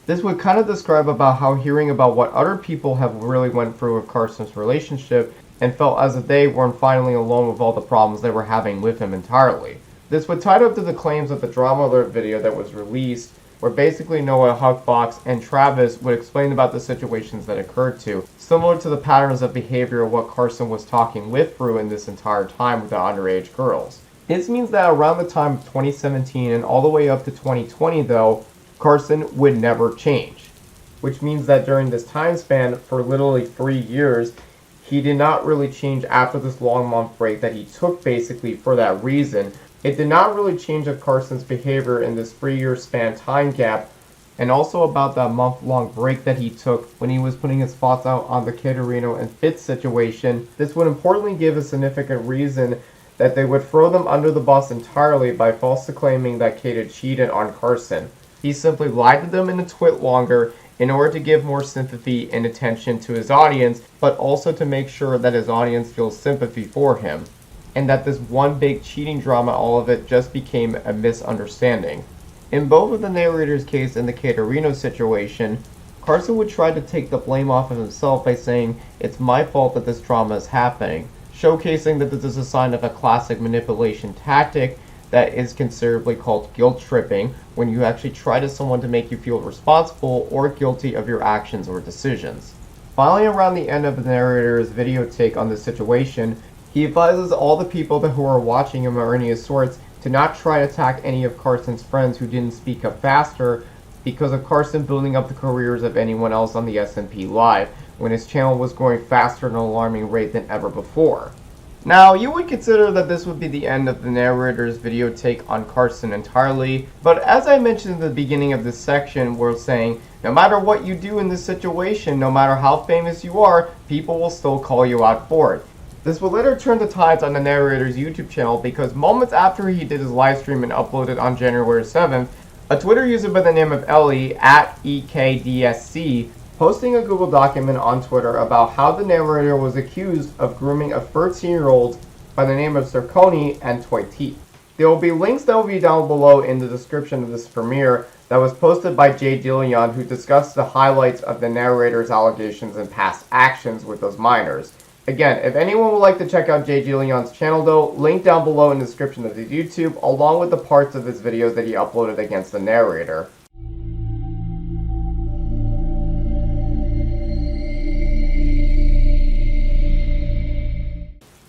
This would kind of describe about how hearing about what other people have really went through with Carson's relationship and felt as if they weren't finally alone with all the problems they were having with him entirely. This would tie up to the claims of the Drama Alert video that was released, where basically Noah, Huckbox, and Travis would explain about the situations that occurred to, similar to the patterns of behavior of what Carson was talking with through in this entire time with the underage girls. This means that around the time of 2017 and all the way up to 2020 though, Carson would never change. Which means that during this time span, for literally 3 years, he did not really change after this long month break that he took basically for that reason. It did not really change of Carson's behavior in this 3-year span time gap, and also about that month-long break that he took when he was putting his thoughts out on the Caterino and Fitz situation. This would importantly give a significant reason that they would throw them under the bus entirely by falsely claiming that Kate had cheated on Carson. He simply lied to them in a twit longer in order to give more sympathy and attention to his audience, but also to make sure that his audience feels sympathy for him, and that this one big cheating drama, all of it, just became a misunderstanding. In both of the narrator's case and the Caterino situation, Carson would try to take the blame off of himself by saying, it's my fault that this drama is happening, showcasing that this is a sign of a classic manipulation tactic that is considerably called guilt tripping, when you actually try to someone to make you feel responsible or guilty of your actions or decisions. Finally, around the end of the narrator's video take on the situation, he advises all the people who are watching him or any of sorts to not try to attack any of Carson's friends who didn't speak up faster because of Carson building up the careers of anyone else on the SMP Live when his channel was growing faster at an alarming rate than ever before. Now, you would consider that this would be the end of the narrator's video take on Carson entirely, but as I mentioned in the beginning of this section, we're saying no matter what you do in this situation, no matter how famous you are, people will still call you out for it. This will later turn the tides on the narrator's YouTube channel because moments after he did his live stream and uploaded on January 7th, a Twitter user by the name of Ellie, at EKDSC, posting a Google document on Twitter about how the narrator was accused of grooming a 13-year-old by the name of Zirconi and Toy Teeth. There will be links that will be down below in the description of this premiere that was posted by Jay DeLeon, who discussed the highlights of the narrator's allegations and past actions with those minors. Again, if anyone would like to check out Jay DeLeon's channel though, link down below in the description of his YouTube, along with the parts of his videos that he uploaded against the narrator.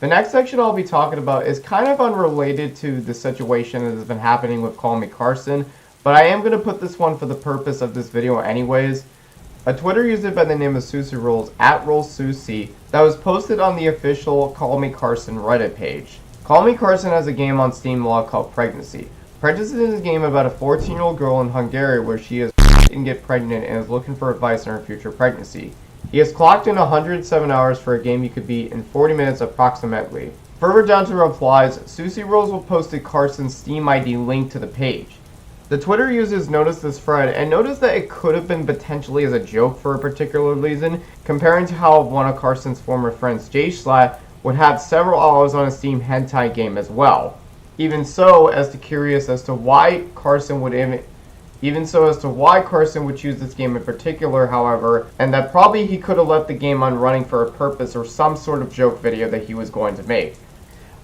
The next section I'll be talking about is kind of unrelated to the situation that has been happening with Callmecarson, but I am going to put this one for the purpose of this video anyways. A Twitter user by the name of Susie Rolls, at RollsSusie, that was posted on the official Callmecarson Reddit page. Callmecarson has a game on Steam log called Pregnancy. Pregnancy is a game about a 14-year-old girl in Hungary where she is and get pregnant and is looking for advice on her future pregnancy. He has clocked in 107 hours for a game you could beat in 40 minutes approximately. Further down to replies, Susie Rolls will post a Carson's Steam ID link to the page. The Twitter users noticed this thread and noticed that it could have been potentially as a joke for a particular reason, comparing to how one of Carson's former friends, Jay Schlatt, would have several hours on a Steam hentai game as well. Even so, as to curious as to why Carson would choose this game in particular, however, and that probably he could have left the game on running for a purpose or some sort of joke video that he was going to make.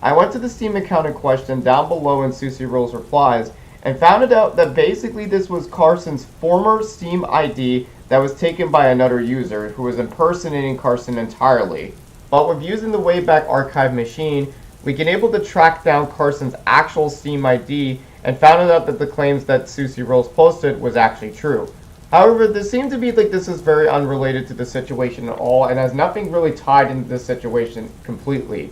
I went to the Steam account in question down below in Susie Rolls' replies and found out that basically this was Carson's former Steam ID that was taken by another user who was impersonating Carson entirely. But with using the Wayback Archive machine, we can able to track down Carson's actual Steam ID and found out that the claims that Susie Rolls posted was actually true. However, this seemed to be like this is very unrelated to the situation at all and has nothing really tied into this situation completely.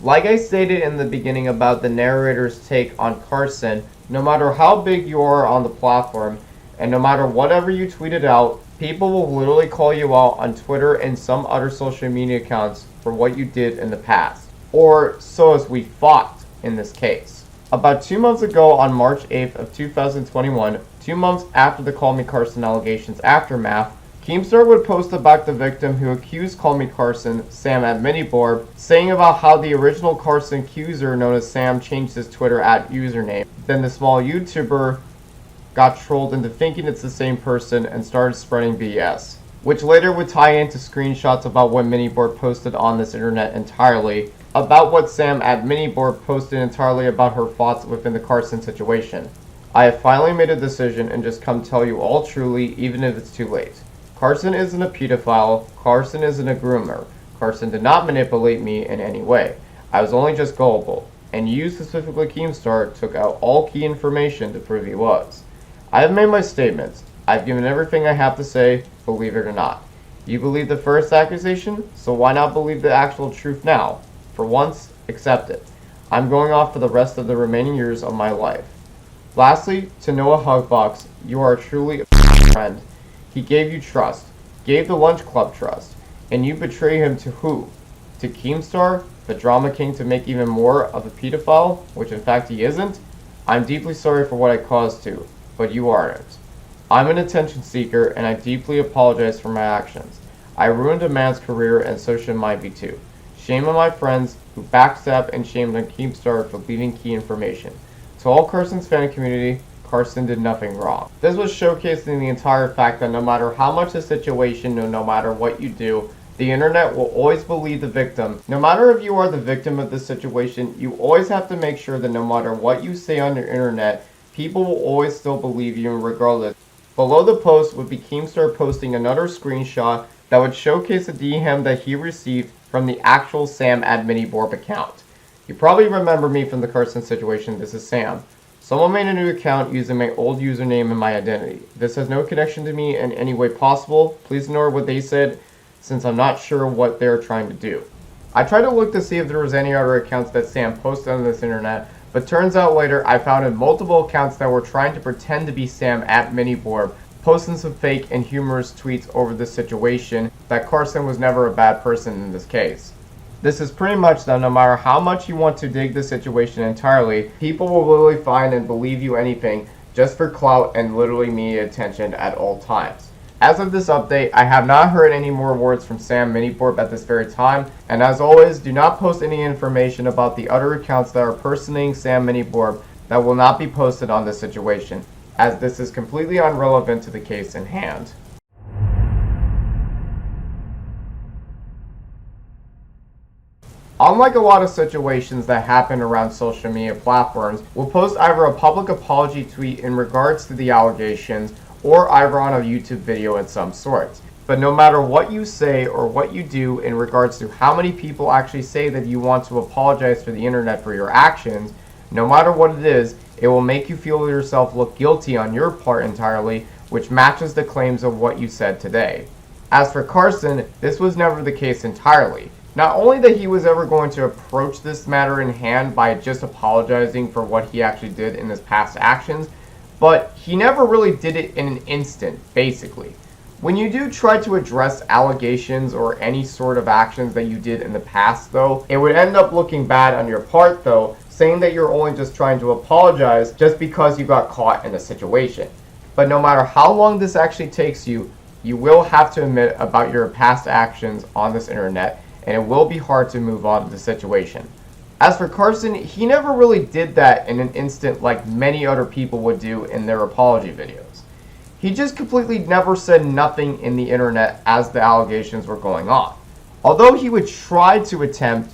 Like I stated in the beginning about the narrator's take on Carson, no matter how big you are on the platform, and no matter whatever you tweeted out, people will literally call you out on Twitter and some other social media accounts for what you did in the past. Or so as we thought in this case. About 2 months ago on March 8th of 2021, 2 months after the Callmecarson allegations aftermath, Keemstar would post about the victim who accused Callmecarson, Sam at Miniborb, saying about how the original Carson accuser known as Sam changed his Twitter username. Then the small YouTuber got trolled into thinking it's the same person and started spreading BS, which later would tie into screenshots about what Miniborb posted on this internet entirely, about what Sam at Miniborb posted entirely about her thoughts within the Carson situation. I have finally made a decision and just come tell you all truly, even if it's too late. Carson isn't a pedophile, Carson isn't a groomer, Carson did not manipulate me in any way. I was only just gullible, and you, specifically Keemstar, took out all key information to prove he was. I have made my statements. I've given everything I have to say, believe it or not. You believe the first accusation, so why not believe the actual truth now? For once, accept it. I'm going off for the rest of the remaining years of my life. Lastly, to Noah Hugbox, you are truly a friend. He gave you trust, gave the Lunch Club trust, and you betray him to who? To Keemstar, the drama king, to make even more of a pedophile, which in fact he isn't? I'm deeply sorry for what I caused to, but you aren't. I'm an attention seeker, and I deeply apologize for my actions. I ruined a man's career, and so should mine be too. Shame on my friends who backstab and shamed on Keemstar for leaving key information. To all Carson's fan community, Carson did nothing wrong. This was showcasing the entire fact that no matter how much the situation, no matter what you do, The internet will always believe the victim. No matter if you are the victim of this situation, you always have to make sure that no matter what you say on your internet, people will always still believe you regardless. Below the post would be Keemstar posting another screenshot that would showcase a DM that he received from the actual Sam at Miniborb account. You probably remember me from the Carson situation. This is Sam. Someone made a new account using my old username and my identity. This has no connection to me in any way possible. Please ignore what they said, since I'm not sure what they're trying to do. I tried to look to see if there was any other accounts that Sam posted on this internet, but turns out later I found multiple accounts that were trying to pretend to be Sam at Miniborb, posting some fake and humorous tweets over this situation, that Carson was never a bad person in this case. This is pretty much that no matter how much you want to dig the situation entirely, people will literally find and believe you anything just for clout and literally media attention at all times. As of this update, I have not heard any more words from Sam Miniborb at this very time, and as always, do not post any information about the other accounts that are personating Sam Miniborb that will not be posted on this situation, as this is completely irrelevant to the case in hand. Unlike a lot of situations that happen around social media platforms, we'll post either a public apology tweet in regards to the allegations or either on a YouTube video of some sort. But no matter what you say or what you do in regards to how many people actually say that you want to apologize for the internet for your actions, no matter what it is, it will make you feel yourself look guilty on your part entirely, which matches the claims of what you said today. As for Carson, this was never the case entirely. Not only that he was ever going to approach this matter in hand by just apologizing for what he actually did in his past actions, but he never really did it in an instant, basically. When you do try to address allegations or any sort of actions that you did in the past though, it would end up looking bad on your part though, saying that you're only just trying to apologize just because you got caught in a situation. But no matter how long this actually takes you, you will have to admit about your past actions on this internet, and it will be hard to move on to the situation. As for Carson, he never really did that in an instant like many other people would do in their apology videos. He just completely never said nothing in the internet as the allegations were going on. Although he would try to attempt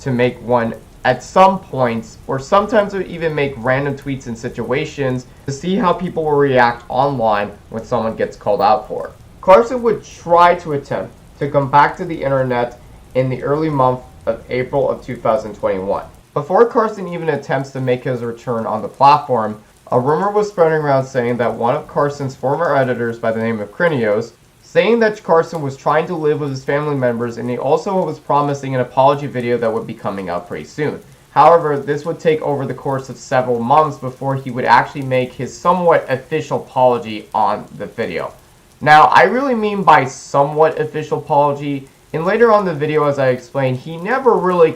to make one at some points, or sometimes would even make random tweets in situations to see how people will react online when someone gets called out for it. Carson would try to attempt to come back to the internet in the early month of April of 2021. Before Carson even attempts to make his return on the platform, a rumor was spreading around saying that one of Carson's former editors by the name of Krinios, saying that Carson was trying to live with his family members, and he also was promising an apology video that would be coming out pretty soon. However, this would take over the course of several months before he would actually make his somewhat official apology on the video. Now, I really mean by somewhat official apology. And later on in the video, as I explained, he never really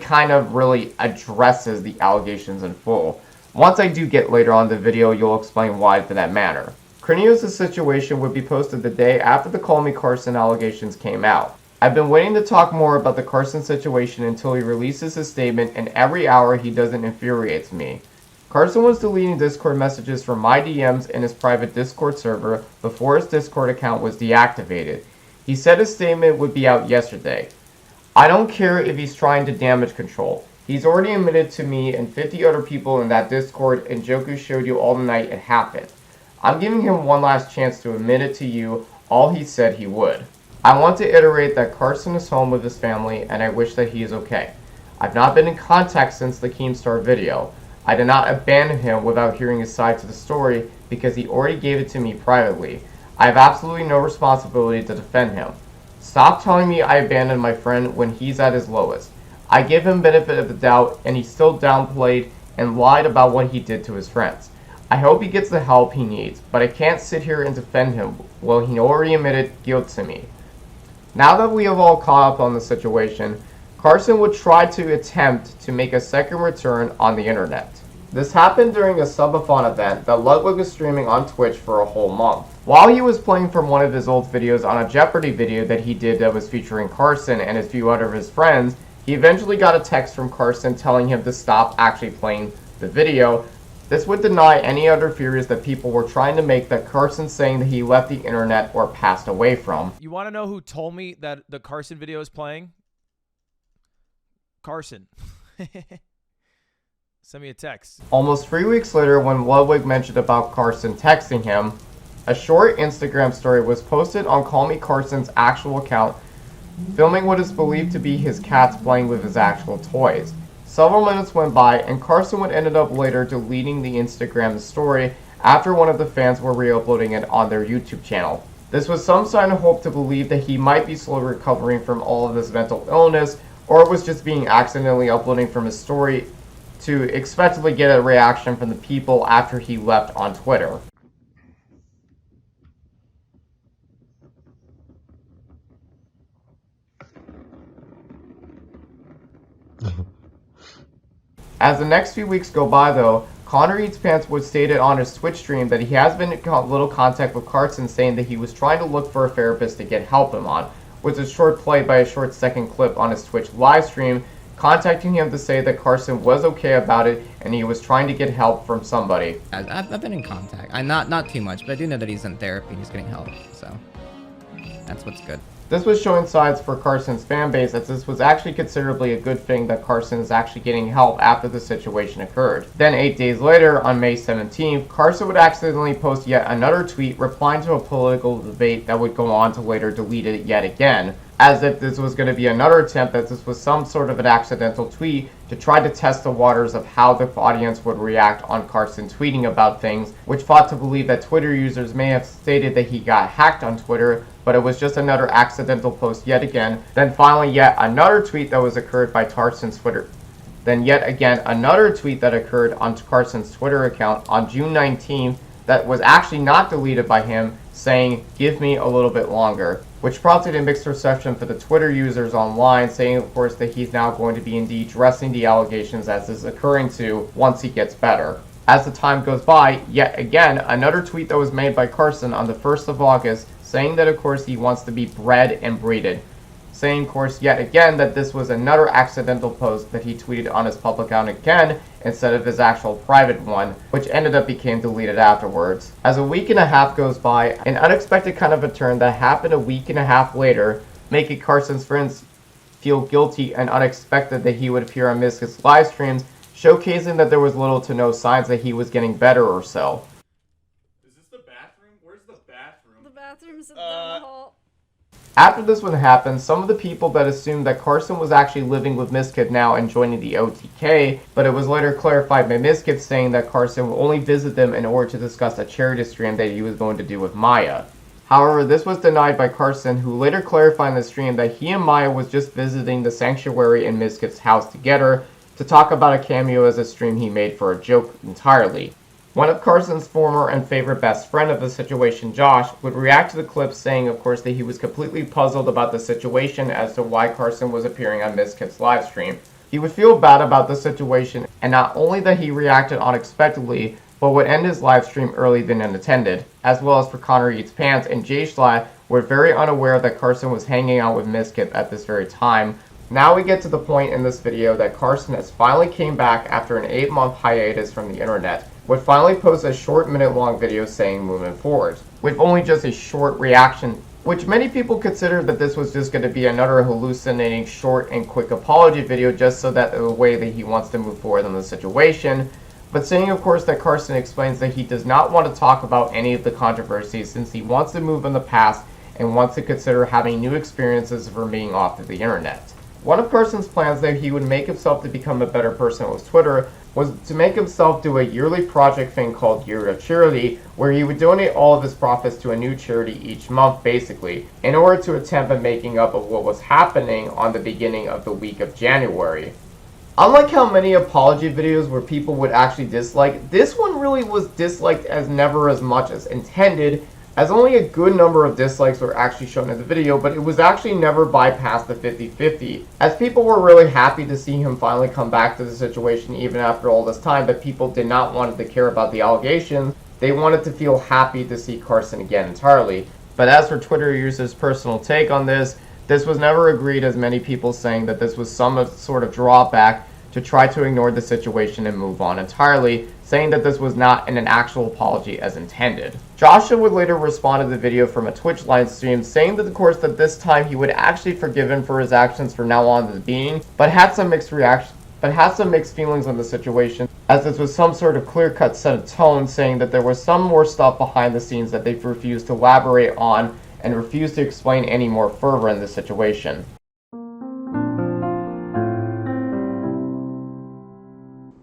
addresses the allegations in full. Once I do get later on in the video, you'll explain why for that matter. Krinios' situation would be posted the day after the Callmecarson allegations came out. I've been waiting to talk more about the Carson situation until he releases his statement, and every hour he doesn't infuriates me. Carson was deleting Discord messages from my DMs in his private Discord server before his Discord account was deactivated. He said his statement would be out yesterday. I don't care if he's trying to damage control. He's already admitted to me and 50 other people in that Discord, and Joku showed you all the night it happened. I'm giving him one last chance to admit it to you, all he said he would. I want to iterate that Carson is home with his family, and I wish that he is okay. I've not been in contact since the Keemstar video. I did not abandon him without hearing his side to the story because he already gave it to me privately. I have absolutely no responsibility to defend him. Stop telling me I abandoned my friend when he's at his lowest. I give him benefit of the doubt, and he still downplayed and lied about what he did to his friends. I hope he gets the help he needs, but I can't sit here and defend him while he already admitted guilt to me. Now that we have all caught up on the situation, Carson would try to attempt to make a second return on the internet. This happened during a subathon event that Ludwig was streaming on Twitch for a whole month. While he was playing from one of his old videos on a Jeopardy video that he did that was featuring Carson and a few other of his friends, he eventually got a text from Carson telling him to stop actually playing the video This would deny any other theories that people were trying to make that Carson saying that he left the internet or passed away from. You want to know who told me that the Carson video is playing? Carson. Send me a text. Almost 3 weeks later, when Ludwig mentioned about Carson texting him, a short Instagram story was posted on Callmecarson's actual account, filming what is believed to be his cats playing with his actual toys. Several minutes went by, and Carson would ended up later deleting the Instagram story after one of the fans were re-uploading it on their YouTube channel. This was some sign of hope to believe that he might be slowly recovering from all of this mental illness, or it was just being accidentally uploading from his story to expectedly get a reaction from the people after he left on Twitter. As the next few weeks go by though, Connor Eats Pants would stated on his Twitch stream that he has been in little contact with Carson, saying that he was trying to look for a therapist to get help him on, with a short play by a short second clip on his Twitch live stream, contacting him to say that Carson was okay about it and he was trying to get help from somebody. I've been in contact. Not too much, but I do know that he's in therapy and he's getting help, so that's what's good. This was showing signs for Carson's fan base, as this was actually considerably a good thing that Carson is actually getting help after the situation occurred. Then 8 days later, on May 17th, Carson would accidentally post yet another tweet replying to a political debate that would go on to later delete it yet again, as if this was going to be another attempt that this was some sort of an accidental tweet to try to test the waters of how the audience would react on Carson tweeting about things, which fought to believe that Twitter users may have stated that he got hacked on Twitter, but it was just another accidental post yet again. Then finally yet another tweet that was occurred by Carson's Twitter. Then yet again another tweet that occurred on Carson's Twitter account on June 19th that was actually not deleted by him, saying, "Give me a little bit longer," which prompted a mixed reception for the Twitter users online, saying of course that he's now going to be indeed addressing the allegations as is occurring to once he gets better. As the time goes by, yet again another tweet that was made by Carson on the 1st of August, saying that of course he wants to be bred and breeded, saying of course yet again that this was another accidental post that he tweeted on his public account again instead of his actual private one, which ended up became deleted afterwards. As a week and a half goes by, an unexpected kind of a turn that happened a week and a half later, making Carson's friends feel guilty and unexpected that he would appear on Miskit's live streams, showcasing that there was little to no signs that he was getting better or so. Is this the bathroom? Where's the bathroom? The bathroom's down the hall. After this one happened, some of the people that assumed that Carson was actually living with Miskit now and joining the OTK, but it was later clarified by Miskit saying that Carson would only visit them in order to discuss a charity stream that he was going to do with Maya. However, this was denied by Carson, who later clarified in the stream that he and Maya was just visiting the sanctuary in Miskit's house together to talk about a cameo as a stream he made for a joke entirely. One of Carson's former and favorite best friend of the situation, Josh, would react to the clip saying, of course, that he was completely puzzled about the situation as to why Carson was appearing on Miskit's live stream. He would feel bad about the situation, and not only that he reacted unexpectedly, but would end his live stream early than intended, as well as for Connor Eats Pants and Jay Schley were very unaware that Carson was hanging out with Miskit at this very time. Now we get to the point in this video that Carson has finally came back after an 8-month hiatus from the internet, would finally post a short minute-long video saying moving forward, with only just a short reaction, which many people consider that this was just going to be another hallucinating short and quick apology video just so that the way that he wants to move forward in the situation, but saying of course that Carson explains that he does not want to talk about any of the controversies since he wants to move in the past and wants to consider having new experiences from being off of the internet. One of Carson's plans that he would make himself to become a better person with Twitter was to make himself do a yearly project thing called Year of Charity, where he would donate all of his profits to a new charity each month basically, in order to attempt at making up of what was happening on the beginning of the week of January. Unlike how many apology videos where people would actually dislike, this one really was disliked as never as much as intended, as only a good number of dislikes were actually shown in the video, but it was actually never bypassed the 50-50, as people were really happy to see him finally come back to the situation even after all this time, but people did not want to care about the allegations. They wanted to feel happy to see Carson again entirely. But as for Twitter users' personal take on this was never agreed, as many people saying that this was some sort of drawback to try to ignore the situation and move on entirely, saying that this was not an actual apology as intended. Joshua would later respond to the video from a Twitch live stream, saying that of course that this time he would actually forgive him for his actions from now on as being, but had some mixed feelings on the situation, as this was some sort of clear-cut set of tone, saying that there was some more stuff behind the scenes that they refused to elaborate on and refused to explain any more further in the situation.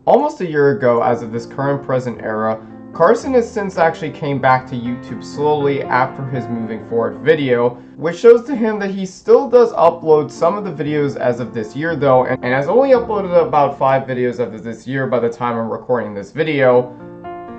Almost a year ago, as of this current present era, Carson has since actually came back to YouTube slowly after his moving forward video, which shows to him that he still does upload some of the videos as of this year though, and has only uploaded about 5 videos of this year by the time I'm recording this video,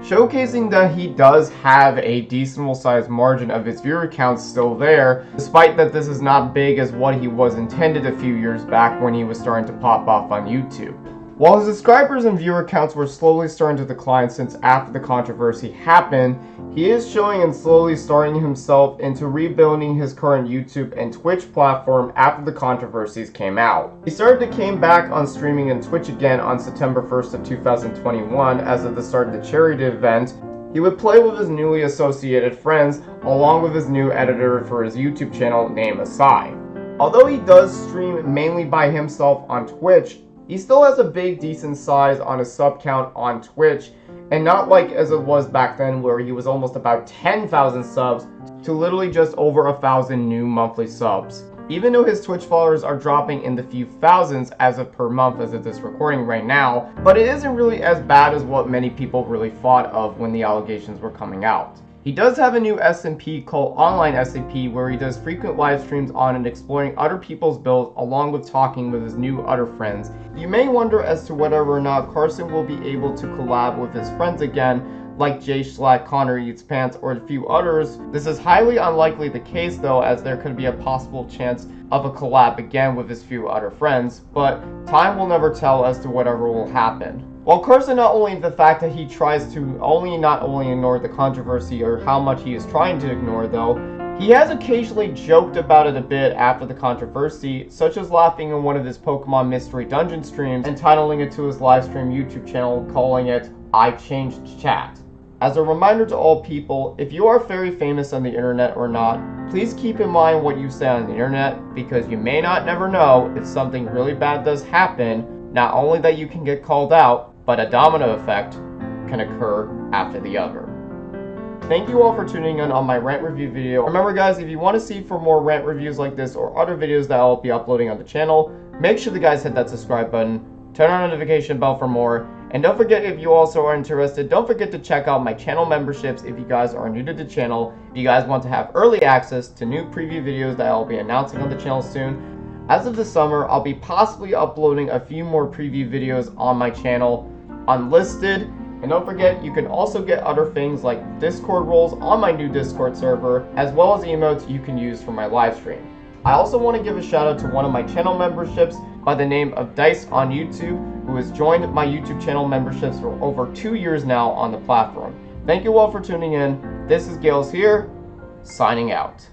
showcasing that he does have a decent sized margin of his viewer count still there, despite that this is not big as what he was intended a few years back when he was starting to pop off on YouTube. While his subscribers and viewer counts were slowly starting to decline since after the controversy happened, he is showing and slowly starting himself into rebuilding his current YouTube and Twitch platform after the controversies came out. He started to came back on streaming and Twitch again on September 1st of 2021 as of the start of the charity event. He would play with his newly associated friends along with his new editor for his YouTube channel named Asai. Although he does stream mainly by himself on Twitch, he still has a big decent size on his sub count on Twitch, and not like as it was back then where he was almost about 10,000 subs to literally just over 1,000 new monthly subs. Even though his Twitch followers are dropping in the few thousands as of per month as of this recording right now, but it isn't really as bad as what many people really thought of when the allegations were coming out. He does have a new SMP called Online SMP where he does frequent live streams on and exploring other people's builds along with talking with his new other friends. You may wonder as to whether or not Carson will be able to collab with his friends again, like Jay Schlatt, Connor Eats Pants, or a few others. This is highly unlikely the case though, as there could be a possible chance of a collab again with his few other friends, but time will never tell as to whatever will happen. While Carson, not only the fact that he tries to not only ignore the controversy or how much he is trying to ignore though, he has occasionally joked about it a bit after the controversy, such as laughing in one of his Pokemon Mystery Dungeon streams and titling it to his livestream YouTube channel, calling it, "I Changed Chat." As a reminder to all people, if you are very famous on the internet or not, please keep in mind what you say on the internet, because you may not never know if something really bad does happen, not only that you can get called out, but a domino effect can occur after the other. Thank you all for tuning in on my Rant review video. Remember guys, if you want to see for more Rant reviews like this or other videos that I'll be uploading on the channel, make sure the guys hit that subscribe button, turn on the notification bell for more, and don't forget, if you also are interested, don't forget to check out my channel memberships if you guys are new to the channel. If you guys want to have early access to new preview videos that I'll be announcing on the channel soon. As of the summer, I'll be possibly uploading a few more preview videos on my channel, unlisted. And don't forget, you can also get other things like Discord roles on my new Discord server, as well as emotes you can use for my live stream. I also want to give a shout out to one of my channel memberships by the name of Dice on YouTube, who has joined my YouTube channel memberships for over 2 years now on the platform. Thank you all for tuning in. This is Gales here, signing out.